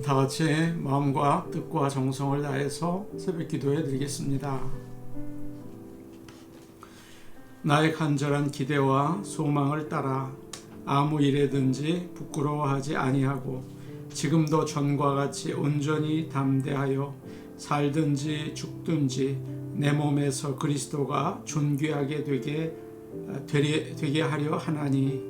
다 같이 마음과 뜻과 정성을 다해서 새벽 기도해 드리겠습니다. 나의 간절한 기대와 소망을 따라 아무 일에든지 부끄러워하지 아니하고 지금도 전과 같이 온전히 담대하여 살든지 죽든지 내 몸에서 그리스도가 존귀하게 되게 하려 하나니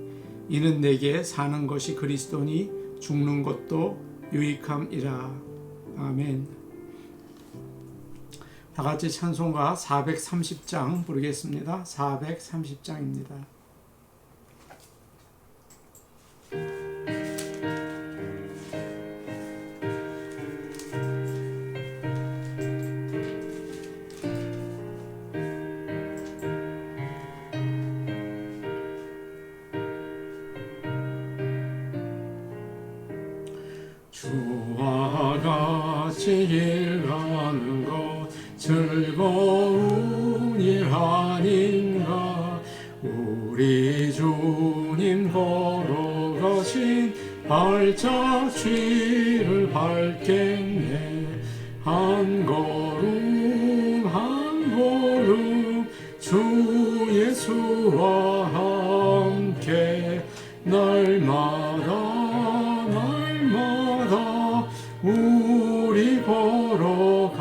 이는 내게 사는 것이 그리스도니 죽는 것도 유익함이라. 아멘. 다 같이 찬송가 430장 부르겠습니다. 430장입니다. 주와 같이 일하는 것 즐거운 일 아닌가. 우리 주님 걸어가신 발자취를 밟겠네. 한 걸음 한 걸음 주 예수와 함께 날마다 우리 걸어가리.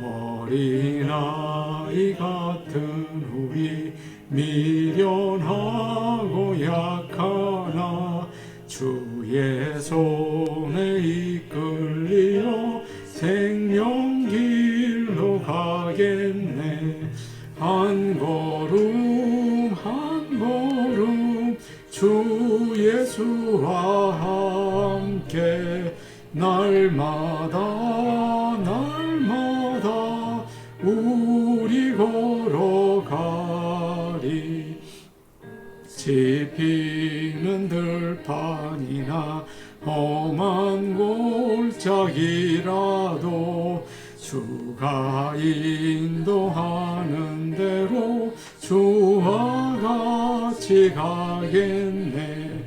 어린아이 같은 우리 미련하고 약하나 주의 손에 이끌리어 생명길로 가겠네. 한 걸음 한 걸음 주 예수와 함께 날마다 우리 걸어가리. 지피는 들판이나 험한 골짜기라도 주가 인도하는 대로 주와 같이 가겠네.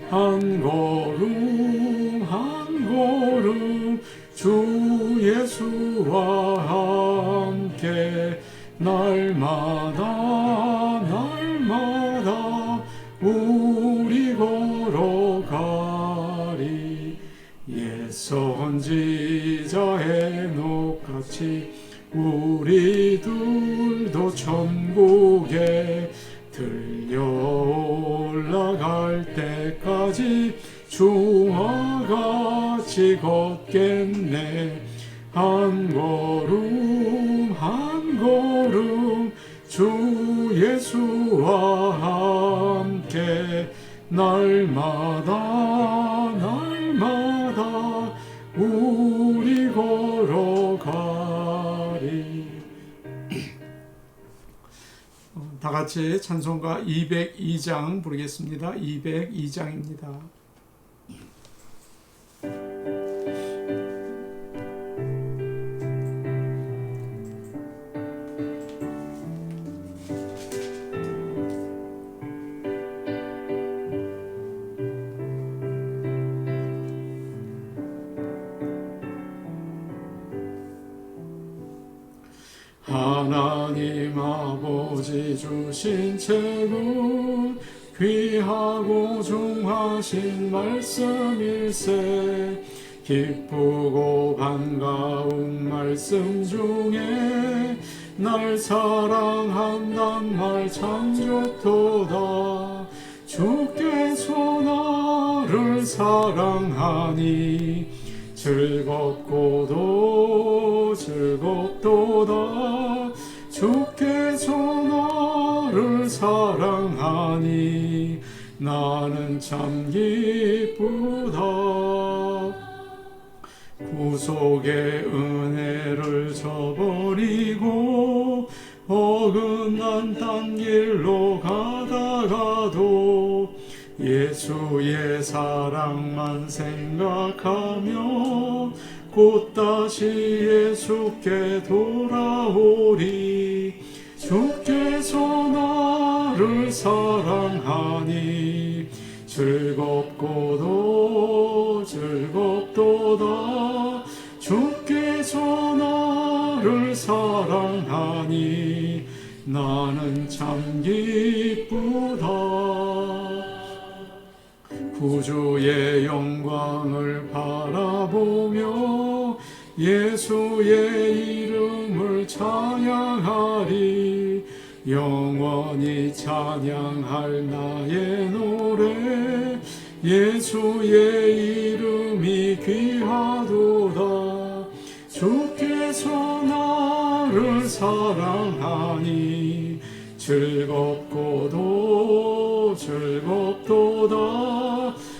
한 걸음 한 걸음 주 예수와 함께 날마다 우리 걸어가리. 옛 선지자 헤녹같이 우리들도 천국에 들려 올라갈 때까지 주와 같이 걷겠네. 한 걸음 한 걸음 주 예수와 함께 날마다 우리 걸어가리. 다 같이 찬송가 202장 부르겠습니다. 202장입니다. 하나님 아버지 주신 책은 귀하고 중하신 말씀일세. 기쁘고 반가운 말씀 중에 날 사랑한단 말 참 좋도다. 주께서 나를 사랑하니 즐겁고도 즐겁도다. 주께서 나를 사랑하니 나는 참 기쁘다. 구속의 은혜를 저버리고 어긋난 딴 길로 가다가도 예수의 사랑만 생각하며 곧 다시 예수께 돌아오리. 주께서 나를 사랑하니 즐겁고도 사랑하니 나는 참 기쁘다. 구주의 영광을 바라보며 예수의 이름을 찬양하리. 영원히 찬양할 나의 노래 예수의 이름이 귀하도다. 주께서 나를 사랑하니 즐겁고도 즐겁도다.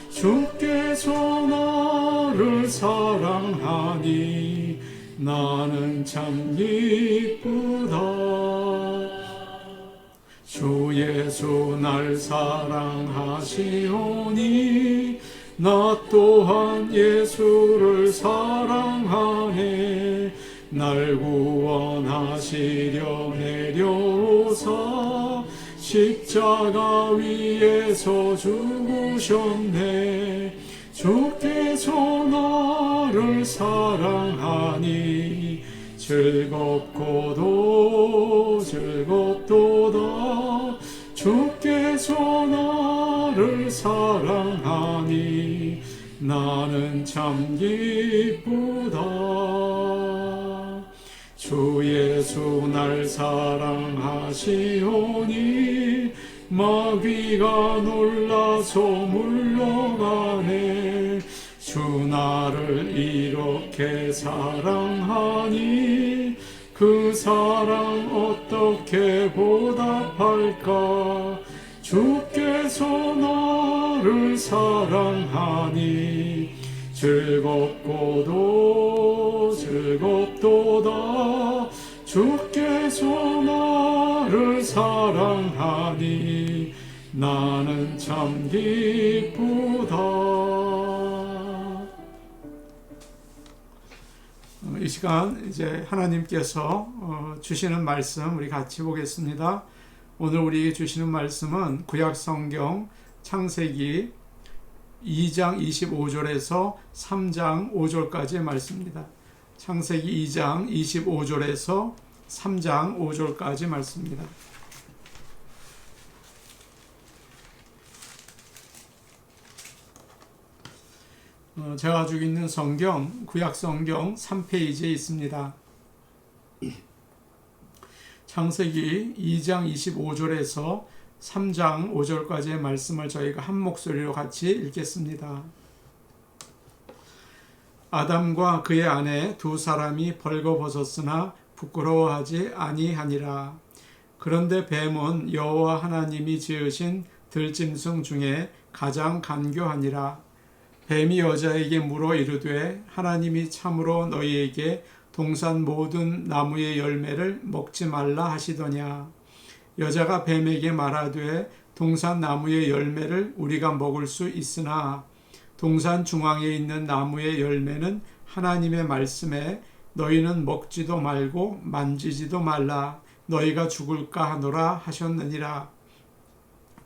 주께서 나를 사랑하니 나는 참 기쁘다. 주 예수 날 사랑하시오니 나 또한 예수를 사랑하네. 날 구원하시려 내려오사 십자가 위에서 죽으셨네. 주께서 나를 사랑하니 즐겁고도 즐겁도다. 주께서 나를 사랑하니 나는 참 기쁘다. 주 예수 날 사랑하시오니 마귀가 놀라서 물러가네. 주 나를 이렇게 사랑하니 그 사랑 어떻게 보답할까. 주께서 나를 사랑하니 즐겁고도 즐겁도다. 주께서 나를 사랑하니 나는 참 기쁘다. 이 시간 이제 하나님께서 주시는 말씀 우리 같이 보겠습니다. 오늘 우리 주시는 말씀은 구약 성경 창세기 2장 25절에서 3장 5절까지의 말씀입니다. 창세기 2장 25절에서 3장 5절까지 말씀입니다. 제가 가지고 있는 성경 구약 성경 3페이지에 있습니다. 창세기 2장 25절에서 3장 5절까지의 말씀을 저희가 한 목소리로 같이 읽겠습니다. 아담과 그의 아내 두 사람이 벌거벗었으나 부끄러워하지 아니하니라. 그런데 뱀은 여호와 하나님이 지으신 들짐승 중에 가장 간교하니라. 뱀이 여자에게 물어 이르되 하나님이 참으로 너희에게 동산 모든 나무의 열매를 먹지 말라 하시더냐. 여자가 뱀에게 말하되 동산 나무의 열매를 우리가 먹을 수 있으나 동산 중앙에 있는 나무의 열매는 하나님의 말씀에 너희는 먹지도 말고 만지지도 말라 너희가 죽을까 하노라 하셨느니라.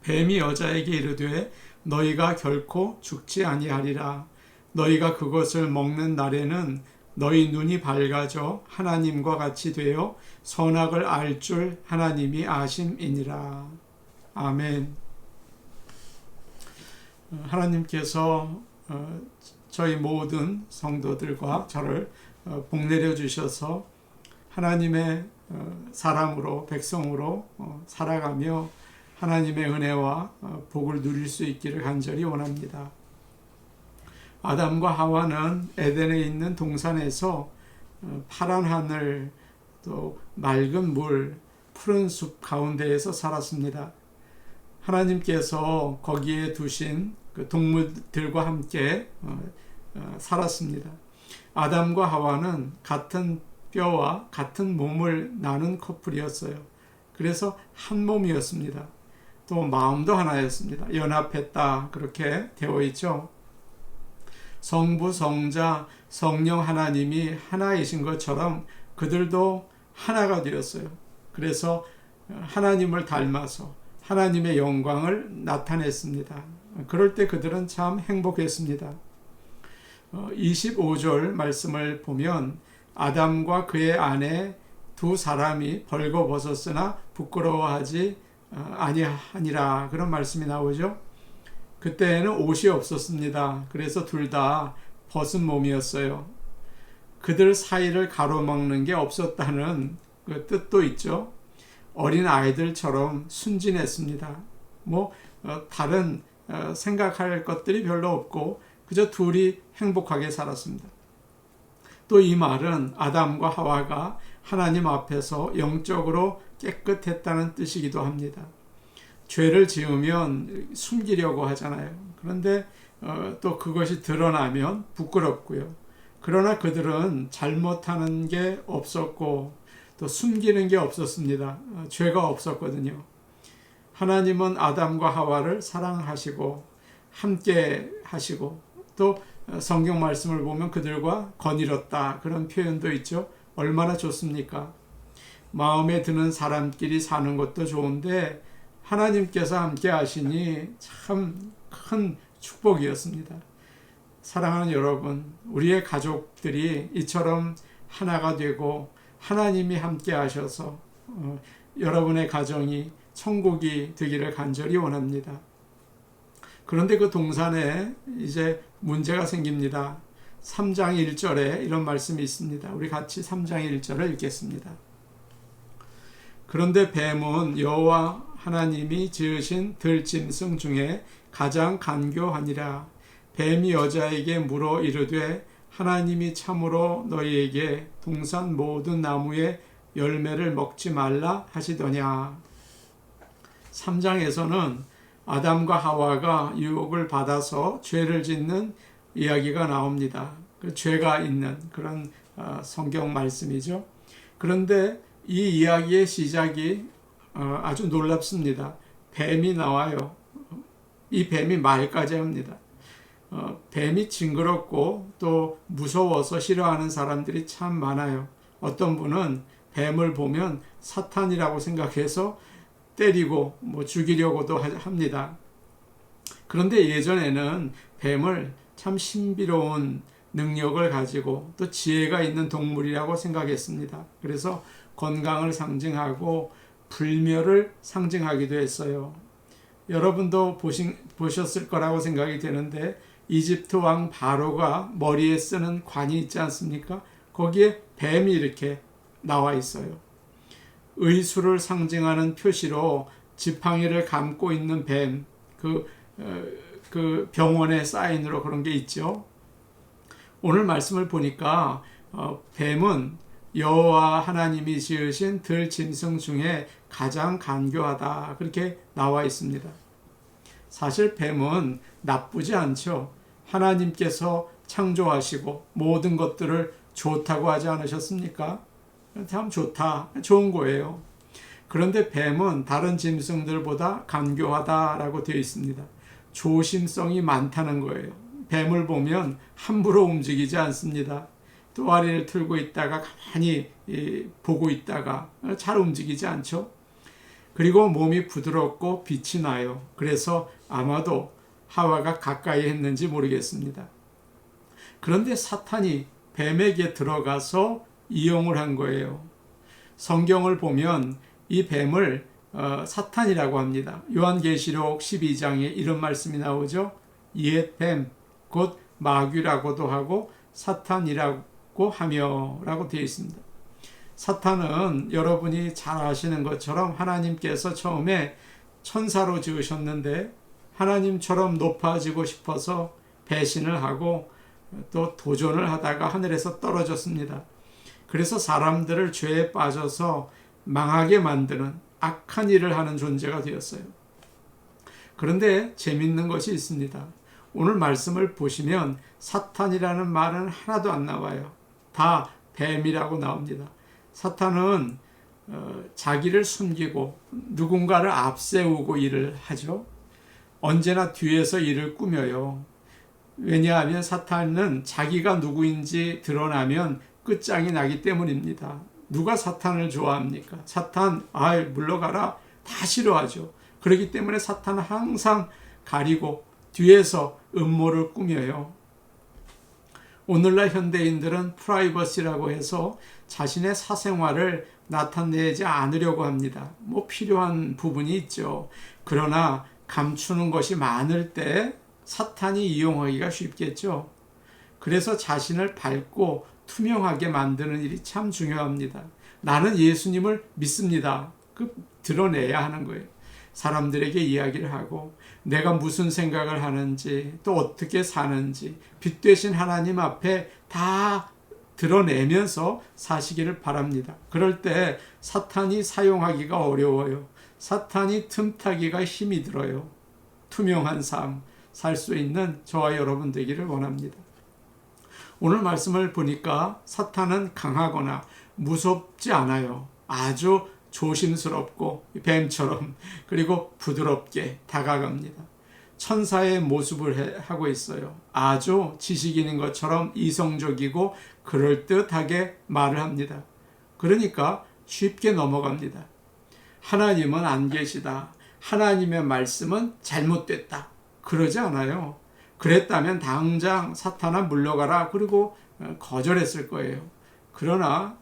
뱀이 여자에게 이르되 너희가 결코 죽지 아니하리라. 너희가 그것을 먹는 날에는 너희 눈이 밝아져 하나님과 같이 되어 선악을 알 줄 하나님이 아심이니라. 아멘. 하나님께서 저희 모든 성도들과 저를 복내려 주셔서 하나님의 사람으로 백성으로 살아가며 하나님의 은혜와 복을 누릴 수 있기를 간절히 원합니다. 아담과 하와는 에덴에 있는 동산에서 파란 하늘 또 맑은 물 푸른 숲 가운데에서 살았습니다. 하나님께서 거기에 두신 그 동물들과 함께 살았습니다. 아담과 하와는 같은 뼈와 같은 몸을 나눈 커플이었어요. 그래서 한 몸이었습니다. 또 마음도 하나였습니다. 연합했다 그렇게 되어 있죠. 성부, 성자, 성령 하나님이 하나이신 것처럼 그들도 하나가 되었어요. 그래서 하나님을 닮아서 하나님의 영광을 나타냈습니다. 그럴 때 그들은 참 행복했습니다. 25절 말씀을 보면 아담과 그의 아내 두 사람이 벌거벗었으나 부끄러워하지 아니하니라 그런 말씀이 나오죠. 그때에는 옷이 없었습니다. 그래서 둘 다 벗은 몸이었어요. 그들 사이를 가로막는 게 없었다는 그 뜻도 있죠. 어린 아이들처럼 순진했습니다. 다른 생각할 것들이 별로 없고 그저 둘이 행복하게 살았습니다. 또 이 말은 아담과 하와가 하나님 앞에서 영적으로 깨끗했다는 뜻이기도 합니다. 죄를 지으면 숨기려고 하잖아요. 그런데 또 그것이 드러나면 부끄럽고요. 그러나 그들은 잘못하는 게 없었고 또 숨기는 게 없었습니다. 죄가 없었거든요. 하나님은 아담과 하와를 사랑하시고 함께 하시고 또 성경 말씀을 보면 그들과 거닐었다 그런 표현도 있죠. 얼마나 좋습니까? 마음에 드는 사람끼리 사는 것도 좋은데 하나님께서 함께 하시니 참 큰 축복이었습니다. 사랑하는 여러분, 우리의 가족들이 이처럼 하나가 되고 하나님이 함께 하셔서 여러분의 가정이 천국이 되기를 간절히 원합니다. 그런데 그 동산에 이제 문제가 생깁니다. 3장 1절에 이런 말씀이 있습니다. 우리 같이 3장 1절을 읽겠습니다. 그런데 뱀은 여호와 하나님이 지으신 들짐승 중에 가장 간교하니라. 뱀이 여자에게 물어 이르되 하나님이 참으로 너희에게 동산 모든 나무의 열매를 먹지 말라 하시더냐. 3장에서는 아담과 하와가 유혹을 받아서 죄를 짓는 이야기가 나옵니다. 그 죄가 있는 그런 성경 말씀이죠. 그런데 이 이야기의 시작이 아주 놀랍습니다. 뱀이 나와요. 이 뱀이 말까지 합니다. 뱀이 징그럽고 또 무서워서 싫어하는 사람들이 참 많아요. 어떤 분은 뱀을 보면 사탄이라고 생각해서 때리고 죽이려고도 합니다. 그런데 예전에는 뱀을 참 신비로운 능력을 가지고 또 지혜가 있는 동물이라고 생각했습니다. 그래서 건강을 상징하고 불멸을 상징하기도 했어요. 여러분도 보셨을 거라고 생각이 되는데 이집트 왕 바로가 머리에 쓰는 관이 있지 않습니까? 거기에 뱀이 이렇게 나와 있어요. 의수를 상징하는 표시로 지팡이를 감고 있는 뱀, 그 병원의 사인으로 그런 게 있죠. 오늘 말씀을 보니까 뱀은 여호와 하나님이 지으신 들짐승 중에 가장 간교하다 그렇게 나와 있습니다. 사실 뱀은 나쁘지 않죠. 하나님께서 창조하시고 모든 것들을 좋다고 하지 않으셨습니까? 참 좋다, 좋은 거예요. 그런데 뱀은 다른 짐승들보다 간교하다라고 되어 있습니다. 조심성이 많다는 거예요. 뱀을 보면 함부로 움직이지 않습니다. 또아리를 틀고 있다가 가만히 보고 있다가 잘 움직이지 않죠. 그리고 몸이 부드럽고 빛이 나요. 그래서 아마도 하와가 가까이 했는지 모르겠습니다. 그런데 사탄이 뱀에게 들어가서 이용을 한 거예요. 성경을 보면 이 뱀을 사탄이라고 합니다. 요한계시록 12장에 이런 말씀이 나오죠. 옛 뱀, 곧 마귀라고도 하고 사탄이라고 하며 라고 되어 있습니다. 사탄은 여러분이 잘 아시는 것처럼 하나님께서 처음에 천사로 지으셨는데 하나님처럼 높아지고 싶어서 배신을 하고 또 도전을 하다가 하늘에서 떨어졌습니다. 그래서 사람들을 죄에 빠져서 망하게 만드는 악한 일을 하는 존재가 되었어요. 그런데 재밌는 것이 있습니다. 오늘 말씀을 보시면 사탄이라는 말은 하나도 안 나와요. 다 뱀이라고 나옵니다. 사탄은 자기를 숨기고 누군가를 앞세우고 일을 하죠. 언제나 뒤에서 일을 꾸며요. 왜냐하면 사탄은 자기가 누구인지 드러나면 끝장이 나기 때문입니다. 누가 사탄을 좋아합니까? 사탄, 물러가라. 다 싫어하죠. 그렇기 때문에 사탄은 항상 가리고 뒤에서 음모를 꾸며요. 오늘날 현대인들은 프라이버시라고 해서 자신의 사생활을 나타내지 않으려고 합니다. 필요한 부분이 있죠. 그러나 감추는 것이 많을 때 사탄이 이용하기가 쉽겠죠. 그래서 자신을 밝고 투명하게 만드는 일이 참 중요합니다. 나는 예수님을 믿습니다. 드러내야 하는 거예요. 사람들에게 이야기를 하고 내가 무슨 생각을 하는지 또 어떻게 사는지 빛 되신 하나님 앞에 다 드러내면서 사시기를 바랍니다. 그럴 때 사탄이 사용하기가 어려워요. 사탄이 틈타기가 힘이 들어요. 투명한 삶 살 수 있는 저와 여러분 되기를 원합니다. 오늘 말씀을 보니까 사탄은 강하거나 무섭지 않아요. 아주 조심스럽고 뱀처럼 그리고 부드럽게 다가갑니다. 천사의 모습을 하고 있어요. 아주 지식인인 것처럼 이성적이고 그럴듯하게 말을 합니다. 그러니까 쉽게 넘어갑니다. 하나님은 안 계시다. 하나님의 말씀은 잘못됐다. 그러지 않아요. 그랬다면 당장 사탄아 물러가라. 그리고 거절했을 거예요. 그러나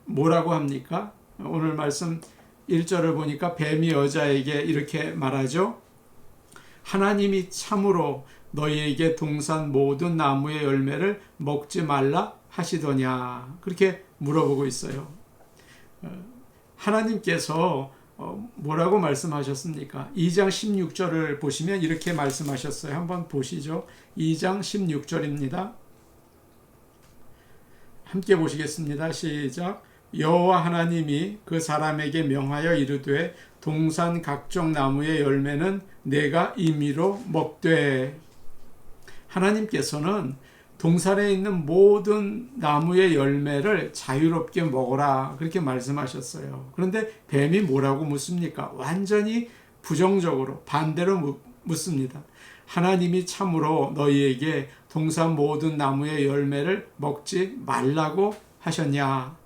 뭐라고 합니까? 오늘 말씀 1절을 보니까 뱀이 여자에게 이렇게 말하죠. 하나님이 참으로 너희에게 동산 모든 나무의 열매를 먹지 말라 하시더냐. 그렇게 물어보고 있어요. 하나님께서 뭐라고 말씀하셨습니까? 2장 16절을 보시면 이렇게 말씀하셨어요. 한번 보시죠. 2장 16절입니다. 함께 보시겠습니다. 시작. 여호와 하나님이 그 사람에게 명하여 이르되 동산 각종 나무의 열매는 내가 임의로 먹되. 하나님께서는 동산에 있는 모든 나무의 열매를 자유롭게 먹어라 그렇게 말씀하셨어요. 그런데 뱀이 뭐라고 묻습니까? 완전히 부정적으로 반대로 묻습니다. 하나님이 참으로 너희에게 동산 모든 나무의 열매를 먹지 말라고 하셨냐?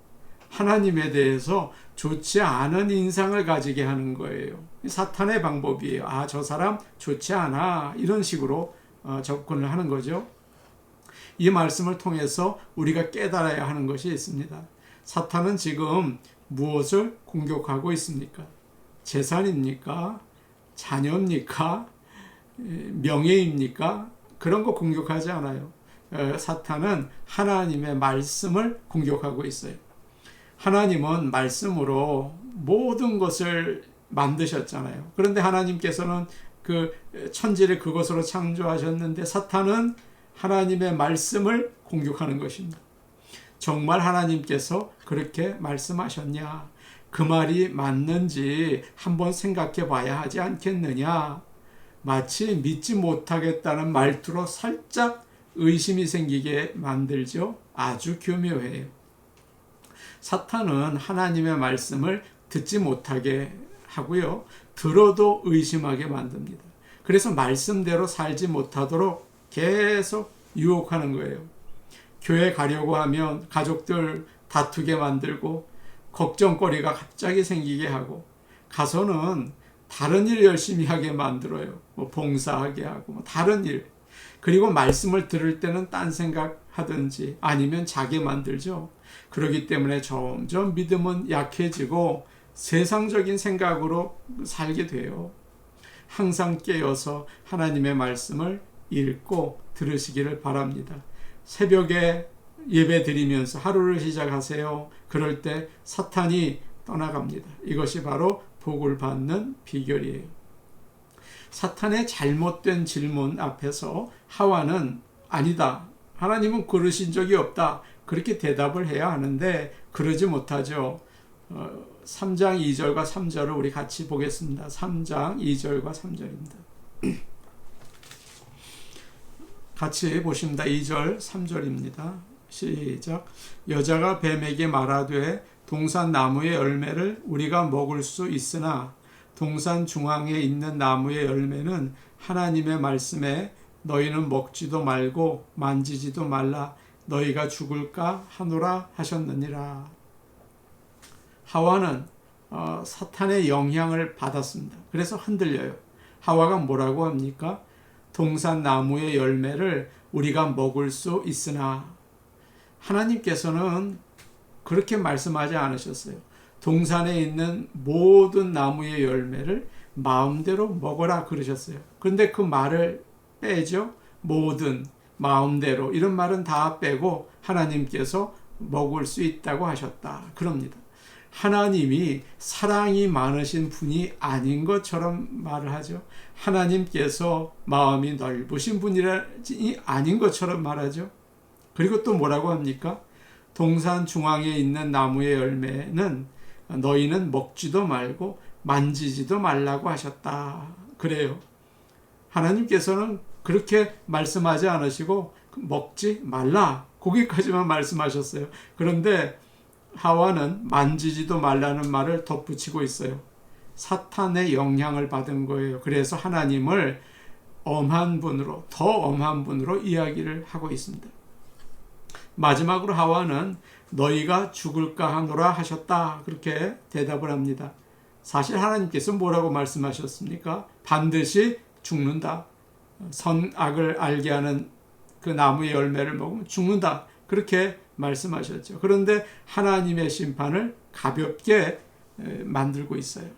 하나님에 대해서 좋지 않은 인상을 가지게 하는 거예요. 사탄의 방법이에요. 아, 저 사람 좋지 않아. 이런 식으로 접근을 하는 거죠. 이 말씀을 통해서 우리가 깨달아야 하는 것이 있습니다. 사탄은 지금 무엇을 공격하고 있습니까? 재산입니까? 자녀입니까? 명예입니까? 그런 거 공격하지 않아요. 사탄은 하나님의 말씀을 공격하고 있어요. 하나님은 말씀으로 모든 것을 만드셨잖아요. 그런데 하나님께서는 그 천지를 그것으로 창조하셨는데 사탄은 하나님의 말씀을 공격하는 것입니다. 정말 하나님께서 그렇게 말씀하셨냐? 그 말이 맞는지 한번 생각해 봐야 하지 않겠느냐? 마치 믿지 못하겠다는 말투로 살짝 의심이 생기게 만들죠. 아주 교묘해요. 사탄은 하나님의 말씀을 듣지 못하게 하고요. 들어도 의심하게 만듭니다. 그래서 말씀대로 살지 못하도록 계속 유혹하는 거예요. 교회 가려고 하면 가족들 다투게 만들고 걱정거리가 갑자기 생기게 하고 가서는 다른 일 열심히 하게 만들어요. 봉사하게 하고 다른 일. 그리고 말씀을 들을 때는 딴 생각 하든지 아니면 자게 만들죠. 그렇기 때문에 점점 믿음은 약해지고 세상적인 생각으로 살게 돼요. 항상 깨어서 하나님의 말씀을 읽고 들으시기를 바랍니다. 새벽에 예배 드리면서 하루를 시작하세요. 그럴 때 사탄이 떠나갑니다. 이것이 바로 복을 받는 비결이에요. 사탄의 잘못된 질문 앞에서 하와는 아니다. 하나님은 그러신 적이 없다. 그렇게 대답을 해야 하는데 그러지 못하죠. 3장 2절과 3절을 우리 같이 보겠습니다. 3장 2절과 3절입니다. 같이 보십니다. 2절 3절입니다. 시작. 여자가 뱀에게 말하되 동산 나무의 열매를 우리가 먹을 수 있으나 동산 중앙에 있는 나무의 열매는 하나님의 말씀에 너희는 먹지도 말고 만지지도 말라 너희가 죽을까 하노라 하셨느니라. 하와는 사탄의 영향을 받았습니다. 그래서 흔들려요. 하와가 뭐라고 합니까? 동산 나무의 열매를 우리가 먹을 수 있으나 하나님께서는 그렇게 말씀하지 않으셨어요. 동산에 있는 모든 나무의 열매를 마음대로 먹어라 그러셨어요. 그런데 그 말을 빼죠. 모든, 마음대로 이런 말은 다 빼고 하나님께서 먹을 수 있다고 하셨다 그럽니다. 하나님이 사랑이 많으신 분이 아닌 것처럼 말을 하죠. 하나님께서 마음이 넓으신 분이 아닌 것처럼 말하죠. 그리고 또 뭐라고 합니까? 동산 중앙에 있는 나무의 열매는 너희는 먹지도 말고 만지지도 말라고 하셨다. 그래요. 하나님께서는 그렇게 말씀하지 않으시고 먹지 말라. 거기까지만 말씀하셨어요. 그런데 하와는 만지지도 말라는 말을 덧붙이고 있어요. 사탄의 영향을 받은 거예요. 그래서 하나님을 엄한 분으로, 더 엄한 분으로 이야기를 하고 있습니다. 마지막으로 하와는 너희가 죽을까 하노라 하셨다. 그렇게 대답을 합니다. 사실 하나님께서 뭐라고 말씀하셨습니까? 반드시 죽는다. 선악을 알게 하는 그 나무의 열매를 먹으면 죽는다. 그렇게 말씀하셨죠. 그런데 하나님의 심판을 가볍게 만들고 있어요.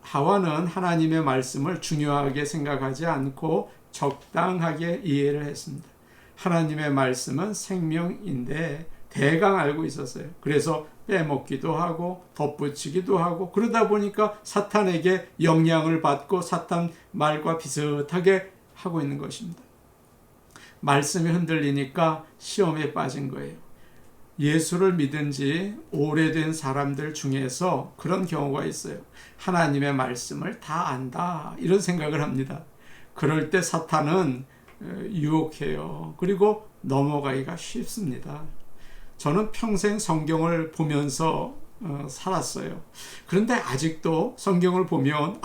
하와는 하나님의 말씀을 중요하게 생각하지 않고 적당하게 이해를 했습니다. 하나님의 말씀은 생명인데 대강 알고 있었어요. 그래서 빼먹기도 하고 덧붙이기도 하고 그러다 보니까 사탄에게 영향을 받고 사탄 말과 비슷하게 하고 있는 것입니다. 말씀이 흔들리니까 시험에 빠진 거예요. 예수를 믿은 지 오래된 사람들 중에서 그런 경우가 있어요. 하나님의 말씀을 다 안다 이런 생각을 합니다. 그럴 때 사탄은 유혹해요. 그리고 넘어가기가 쉽습니다. 저는 평생 성경을 보면서 살았어요. 그런데 아직도 성경을 보면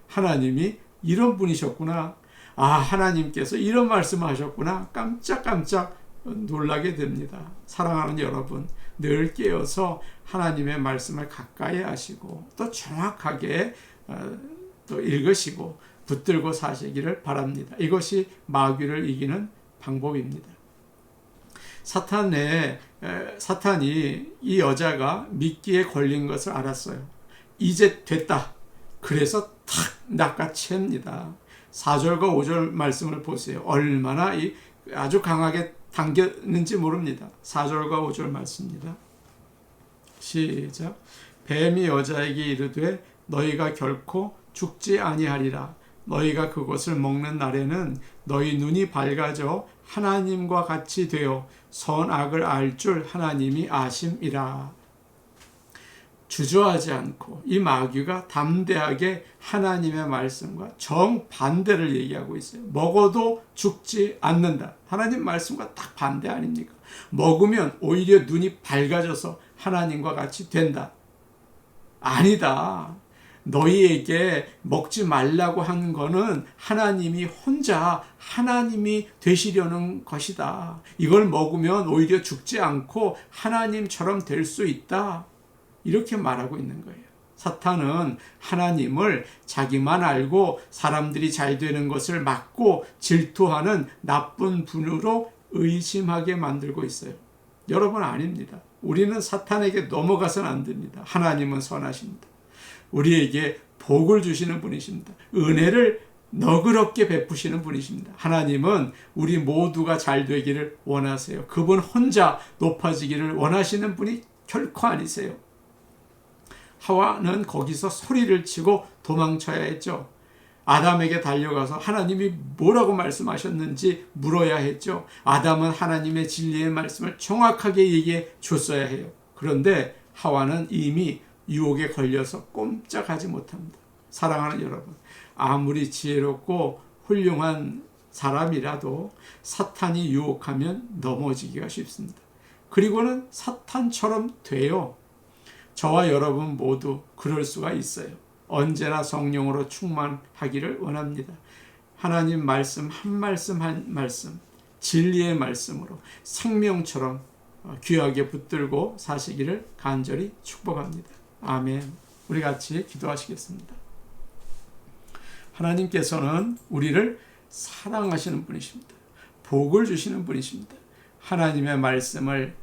하나님이 이런 분이셨구나. 하나님께서 이런 말씀을 하셨구나. 깜짝깜짝 놀라게 됩니다. 사랑하는 여러분, 늘 깨어서 하나님의 말씀을 가까이 하시고 또 정확하게 또 읽으시고 붙들고 사시기를 바랍니다. 이것이 마귀를 이기는 방법입니다. 사탄이 이 여자가 미끼에 걸린 것을 알았어요. 이제 됐다. 그래서 탁 낚아챕니다. 4절과 5절 말씀을 보세요. 얼마나 아주 강하게 당겼는지 모릅니다. 4절과 5절 말씀입니다. 시작. 뱀이 여자에게 이르되 너희가 결코 죽지 아니하리라. 너희가 그것을 먹는 날에는 너희 눈이 밝아져 하나님과 같이 되어 선악을 알 줄 하나님이 아심이라. 주저하지 않고 이 마귀가 담대하게 하나님의 말씀과 정반대를 얘기하고 있어요. 먹어도 죽지 않는다. 하나님 말씀과 딱 반대 아닙니까? 먹으면 오히려 눈이 밝아져서 하나님과 같이 된다. 아니다. 너희에게 먹지 말라고 한 거는 하나님이 혼자 하나님이 되시려는 것이다. 이걸 먹으면 오히려 죽지 않고 하나님처럼 될 수 있다. 이렇게 말하고 있는 거예요. 사탄은 하나님을 자기만 알고 사람들이 잘 되는 것을 막고 질투하는 나쁜 분으로 의심하게 만들고 있어요. 여러분 아닙니다. 우리는 사탄에게 넘어가서는 안 됩니다. 하나님은 선하십니다. 우리에게 복을 주시는 분이십니다. 은혜를 너그럽게 베푸시는 분이십니다. 하나님은 우리 모두가 잘 되기를 원하세요. 그분 혼자 높아지기를 원하시는 분이 결코 아니세요. 하와는 거기서 소리를 치고 도망쳐야 했죠. 아담에게 달려가서 하나님이 뭐라고 말씀하셨는지 물어야 했죠. 아담은 하나님의 진리의 말씀을 정확하게 얘기해 줬어야 해요. 그런데 하와는 이미 유혹에 걸려서 꼼짝하지 못합니다. 사랑하는 여러분, 아무리 지혜롭고 훌륭한 사람이라도 사탄이 유혹하면 넘어지기가 쉽습니다. 그리고는 사탄처럼 돼요. 저와 여러분 모두 그럴 수가 있어요. 언제나 성령으로 충만하기를 원합니다. 하나님 말씀 한 말씀 한 말씀, 진리의 말씀으로 생명처럼 귀하게 붙들고 사시기를 간절히 축복합니다. 아멘. 우리 같이 기도하시겠습니다. 하나님께서는 우리를 사랑하시는 분이십니다. 복을 주시는 분이십니다. 하나님의 말씀을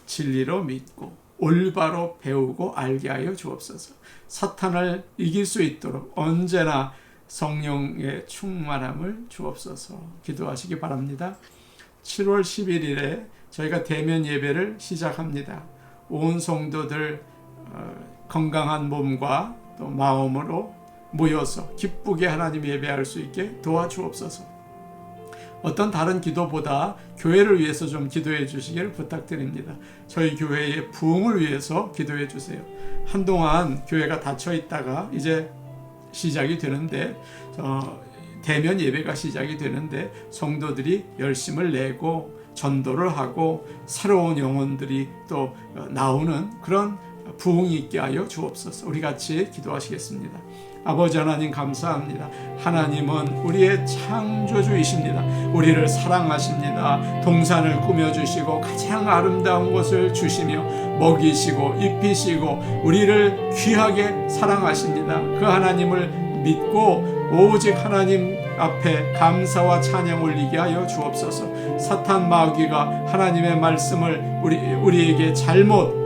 진리로 믿고 올바로 배우고 알게 하여 주옵소서. 사탄을 이길 수 있도록 언제나 성령의 충만함을 주옵소서. 기도하시기 바랍니다. 7월 11일에 저희가 대면 예배를 시작합니다. 온 성도들 건강한 몸과 또 마음으로 모여서 기쁘게 하나님 예배할 수 있게 도와주옵소서. 어떤 다른 기도보다 교회를 위해서 좀 기도해 주시기를 부탁드립니다. 저희 교회의 부흥을 위해서 기도해 주세요. 한동안 교회가 닫혀 있다가 이제 시작이 되는데 대면 예배가 시작이 되는데 성도들이 열심을 내고 전도를 하고 새로운 영혼들이 또 나오는 그런 부흥이 있게 하여 주옵소서. 우리 같이 기도하시겠습니다. 아버지 하나님 감사합니다. 하나님은 우리의 창조주이십니다. 우리를 사랑하십니다. 동산을 꾸며주시고 가장 아름다운 것을 주시며 먹이시고 입히시고 우리를 귀하게 사랑하십니다. 그 하나님을 믿고 오직 하나님 앞에 감사와 찬양 올리게 하여 주옵소서. 사탄 마귀가 하나님의 말씀을 우리에게 잘못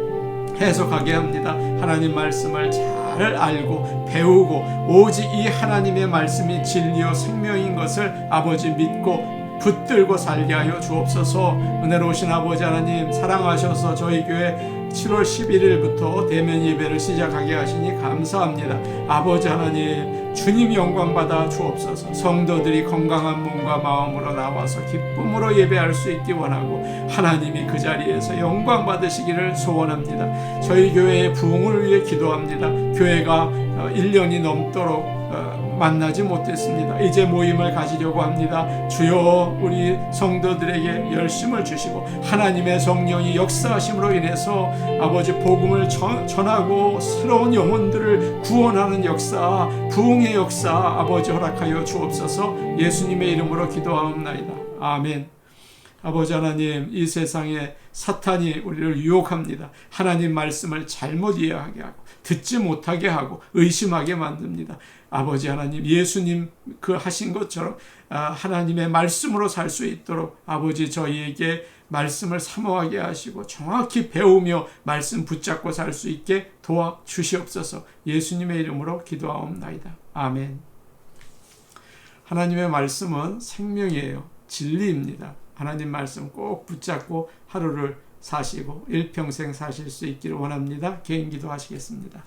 해석하게 합니다. 하나님 말씀을 잘 알고 배우고 오직 이 하나님의 말씀이 진리요 생명인 것을 아버지 믿고 붙들고 살게 하여 주옵소서. 은혜로우신 아버지 하나님 사랑하셔서 저희 교회 7월 11일부터 대면 예배를 시작하게 하시니 감사합니다. 아버지 하나님 주님 영광 받아 주옵소서. 성도들이 건강한 몸과 마음으로 나와서 기쁨으로 예배할 수 있기 원하고 하나님이 그 자리에서 영광 받으시기를 소원합니다. 저희 교회의 부흥을 위해 기도합니다. 교회가 1년이 넘도록 만나지 못했습니다. 이제 모임을 가지려고 합니다. 주여 우리 성도들에게 열심을 주시고 하나님의 성령이 역사하심으로 인해서 아버지 복음을 전하고 새로운 영혼들을 구원하는 역사, 부흥의 역사 아버지 허락하여 주옵소서. 예수님의 이름으로 기도하옵나이다. 아멘. 아버지 하나님, 이 세상에 사탄이 우리를 유혹합니다. 하나님 말씀을 잘못 이해하게 하고 듣지 못하게 하고 의심하게 만듭니다. 아버지 하나님, 예수님 그 하신 것처럼 하나님의 말씀으로 살 수 있도록 아버지 저희에게 말씀을 사모하게 하시고 정확히 배우며 말씀 붙잡고 살 수 있게 도와주시옵소서. 예수님의 이름으로 기도하옵나이다. 아멘. 하나님의 말씀은 생명이에요. 진리입니다. 하나님 말씀 꼭 붙잡고 하루를 사시고 일평생 사실 수 있기를 원합니다. 개인 기도하시겠습니다.